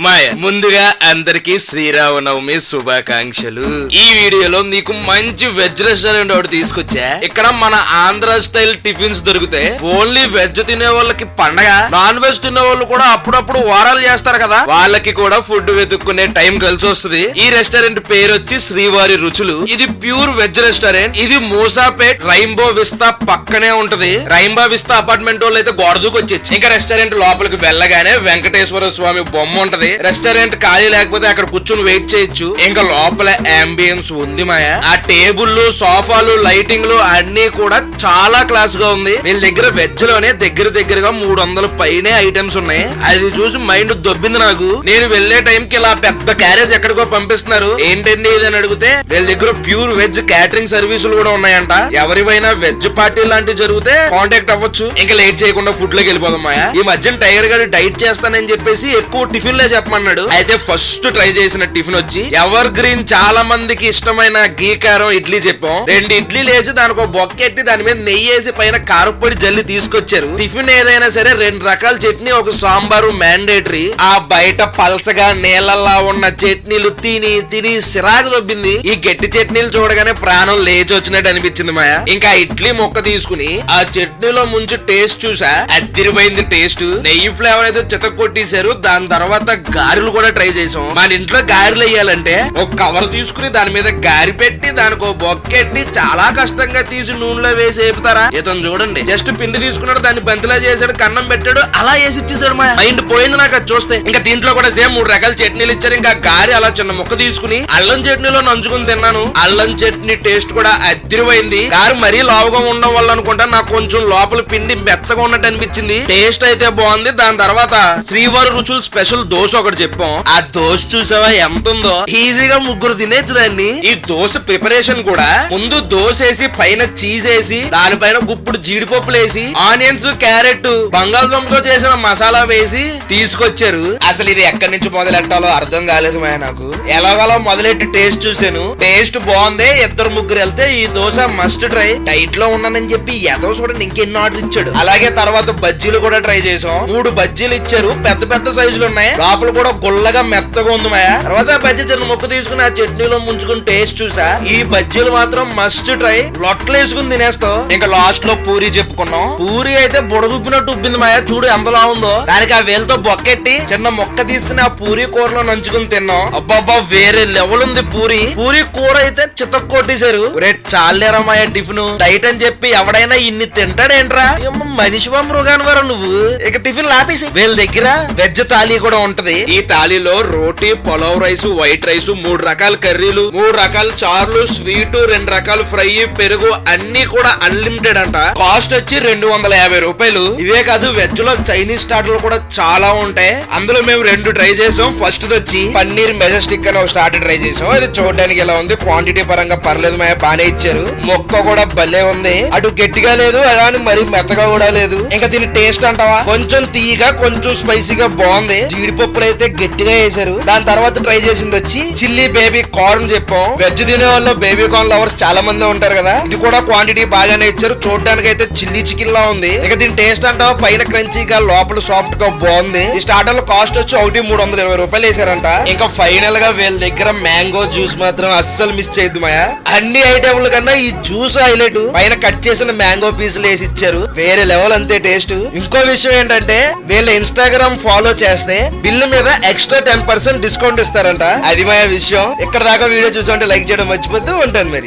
మాయ ముందుగా అందరికి శ్రీరామనవమి శుభాకాంక్షలు. ఈ వీడియోలో నీకు మంచి వెజ్ రెస్టారెంట్ ఒకటి తీసుకొచ్చా. ఇక్కడ మన ఆంధ్ర స్టైల్ టిఫిన్స్ దొరుకుతాయి. ఓన్లీ వెజ్ తినే వాళ్ళకి పండగ, నాన్ వెజ్ తినే వాళ్ళు కూడా అప్పుడప్పుడు వారాలు చేస్తారు కదా, వాళ్ళకి కూడా ఫుడ్ వెతుక్కునే టైం కలిసి వస్తుంది. ఈ రెస్టారెంట్ పేరు వచ్చి శ్రీవారి రుచులు. ఇది ప్యూర్ వెజ్ రెస్టారెంట్. ఇది మూసాపేట్ రైంబో విస్తా పక్కనే ఉంటది. రైంబో విస్తా అపార్ట్మెంట్ వాళ్ళు అయితే గోడ దూకి వచ్చేచ్చు. ఇంకా రెస్టారెంట్ లోపలికి వెళ్ళగానే వెంకటేశ్వర స్వామి బొమ్మ ఉంటది. రెస్టారెంట్ ఖాళీ లేకపోతే అక్కడ కూర్చొని వెయిట్ చేయొచ్చు. ఇంకా లోపల అంబియన్స్ ఉంది మాయా. ఆ టేబుల్, సోఫాలు, లైటింగ్లు అన్ని కూడా చాలా క్లాస్ గా ఉంది. వీళ్ళ దగ్గర వెజ్ లోనే దగ్గరగా 300 పైనే ఐటమ్స్ ఉన్నాయి. అది చూసి మైండ్ దొబ్బింది నాకు. నేను వెళ్లే టైం కి ఇలా పెద్ద క్యారేజ్ ఎక్కడికో పంపిస్తున్నారు. ఏంటండి ఇది అని అడిగితే వీళ్ళ దగ్గర ప్యూర్ వెజ్ క్యాటరింగ్ సర్వీసులు కూడా ఉన్నాయంట. ఎవరివైనా వెజ్ పార్టీ లాంటివి జరిగితే కాంటాక్ట్ అవ్వచ్చు. ఇంకా లేట్ చేయకుండా ఫుడ్ లోకి వెళ్ళిపోదాం మాయా. ఈ మధ్యన టైగర్ గారు డైట్ చేస్తానని చెప్పేసి ఎక్కువ టిఫిన్ లే చెప్పమన్నాడు. అయితే ఫస్ట్ ట్రై చేసిన టిఫిన్ వచ్చి ఎవర్ గ్రీన్, చాలా మందికి ఇష్టమైన గీ కారం ఇడ్లీ చెప్పాం. 2 ఇడ్లీలు వేసి దానికి ఒక బొక్కెట్టి దాని మీద నెయ్యి వేసి పైన కారపొడి జల్లి తీసుకొచ్చారు. టిఫిన్ ఏదైనా సరే 2 రకాల చట్నీ, ఒక సాంబారు మ్యాండేటరీ. ఆ బయట పల్సగా నీళ్ళలా ఉన్న చట్నీలు తిని సిరాకు దొబ్బింది. ఈ గట్టి చట్నీలు చూడగానే ప్రాణం లేచి వచ్చినట్టు అనిపించింది మాయా. ఇంకా ఇడ్లీ మొక్క తీసుకుని ఆ చట్నీలో ముంచి టేస్ట్ చూసా, అదిరిపోయింది టేస్ట్. నెయ్యి ఫ్లేవర్ అయితే చితక కొట్టేశారు. దాని తర్వాత గారెలు కూడా ట్రై చేసాం. మన ఇంట్లో గారెలు వేయాలంటే ఒక కవర్ తీసుకుని దాని మీద గారి పెట్టి దానికి ఒక బొక్కెట్టి చాలా కష్టంగా తీసి నూనెలో వేసి వేపుతారా. ఇతను చూడండి, జస్ట్ పిండి తీసుకున్నాడు, దాన్ని బంతిలా చేశాడు, కన్నం పెట్టాడు, అలా వేసి ఇచ్చేసాడు. మా మైండ్ పోయింది నాకు అది చూస్తే. ఇంకా దీంట్లో కూడా సేమ్ 3 రకాల చట్నీలు ఇచ్చారు. ఇంకా గారి అలా చిన్న ముక్క తీసుకుని అల్లం చట్నీలో నంచుకుని తిన్నాను. అల్లం చట్నీ టేస్ట్ కూడా అదిరిపోయింది. గారి మరీ లావుగా ఉండడం వల్ల అనుకుంటా నాకు కొంచెం లోపల పిండి మెత్తగా ఉన్నట్టు అనిపించింది. టేస్ట్ అయితే బాగుంది. దాని తర్వాత శ్రీవారి రుచులు స్పెషల్ దోశ ఒకటి చెప్పాం. ఆ దోశ చూసావా ఎంత ఉందో, ఈజీగా 3 తినేచ్చు దాన్ని. ఈ దోశ ప్రిపరేషన్ కూడా ముందు దోశ వేసి పైన చీజ్ వేసి దానిపైన గుప్పుడు జీడిపప్పులు వేసి ఆనియన్స్, క్యారెట్, బంగాళదుంపతో చేసిన మసాలా వేసి తీసుకొచ్చారు. అసలు ఇది ఎక్కడి నుంచి మొదలెట్టాలో అర్థం కాలేదు మా నాకు. ఎలాగలా మొదలెట్టి టేస్ట్ చూసాను. టేస్ట్ బాగుంది. 2-3 వెళ్తే ఈ దోశ మస్ట్ ట్రై. డైట్ లో ఉన్నానని చెప్పి ఏదో చూడండి ఇంకెన్ని ఆర్డర్ ఇచ్చాడు. అలాగే తర్వాత బజ్జీలు కూడా ట్రై చేసాం. 3 బజ్జీలు ఇచ్చారు. పెద్ద సైజులు ఉన్నాయి. లోపల కూడా గుల్లగా మెత్తగా ఉంది మాయా. తర్వాత బజ్జీ చిన్న ముక్క తీసుకుని ఆ చట్నీలో ముంచుకుని టేస్ట్ చూసా. ఈ బజ్జీలు మాత్రం మస్ట్ ట్రై. లొట్టలు వేసుకుని తినేస్తాం. ఇంకా లాస్ట్ లో పూరి చెప్పుకున్నాం. పూరి అయితే బుడగుప్పినట్టు ఉబ్బింది మాయా. చూడు ఎంతలా ఉందో. దానికి ఆ వేలతో బొక్కెట్టి చిన్న ముక్క తీసుకుని ఆ పూరి కూరలో నంచుకుని తిన్నాం. అబ్బాబ్బా వేరే లెవెల్ ఉంది పూరి. పూరి కూర అయితే చితక కొట్టేశారు. చాలేరా మాయా టిఫిన్. డైట్ అని చెప్పి ఎవడైనా ఇన్ని తింటాడేంట్రా, మనిషివా మృగానివారా నువ్వు. ఇక టిఫిన్ లాపేసి వీళ్ళ దగ్గర వెజ్ థాలీ కూడా ఉంటది. ఈ థాలీలో రోటీ, పులావ్ రైస్, వైట్ రైస్, 3 రకాల కర్రీలు, 3 రకాల చార్లు, స్వీట్, 2 రకాల ఫ్రై, పెరుగు అన్ని కూడా అన్లిమిటెడ్ అంట. కాస్ట్ వచ్చి 250 రూపాయలు. ఇవే కాదు వెజ్ లో చైనీస్ స్టార్టర్లు కూడా చాలా ఉంటాయి. అందులో మేము 2 ట్రై చేసాం. ఫస్ట్ వచ్చి పన్నీర్ మెజెస్టిక్ అని ఒక స్టార్టర్ ట్రై చేసాం. ఇది చూడడానికి ఎలా ఉంది, క్వాంటిటీ పరంగా పర్లేదు మా బానే ఇచ్చారు. మొక్క కూడా భలే ఉంది. అటు గట్టిగా లేదు, అలానే మరి మెత్తగా కూడా లేదు. ఇంకా దీని టేస్ట్ అంటావా, కొంచెం తీయగా కొంచెం స్పైసీగా బాగుంది. జీడిపప్పులు అయితే గట్టిగా వేసారు. దాని తర్వాత ట్రై చేసింది వచ్చి చిల్లీ బేబీ కార్న్ చెప్పాం. వెజ్ తినే వాళ్ళు బేబీ కార్న్ లవర్స్ చాలా మంది ఉంటారు కదా. ఇది కూడా క్వాంటిటీ బాగానే ఇచ్చారు. చూడడానికి అయితే చిల్లీ చికెన్ లా ఉంది. ఇక దీని టేస్ట్ అంటావా, పైన క్రంచీగా లోపల సాఫ్ట్ గా బాగుంది. ఈ స్టార్టర్ లో కాస్ట్ వచ్చి 320 రూపాయలు వేసారంట. ఇంకా ఫైనల్ గా వీళ్ళ దగ్గర మ్యాంగో జ్యూస్ మాత్రం అస్సలు మిస్ చేయద్దు మాయా. అన్ని ఐటమ్ల కన్నా ఈ జ్యూస్ హైలైట్. పైన కట్ చేసిన మ్యాంగో పీసులు వేసి ఇచ్చారు. వేరే లెవెల్ అంతే టేస్ట్. ఇంకో విషయం ఏంటంటే వీళ్ళ ఇన్స్టాగ్రామ్ ఫాలో చేస్తే బిల్లు మీద ఎక్స్ట్రా 10% డిస్కౌంట్ ఇస్తారంట. అది మా విషయం. ఇక్కడ దాకా వీడియో చూసామంటే లైక్ చేయడం మర్చిపోతూ ఉంటాను మరి.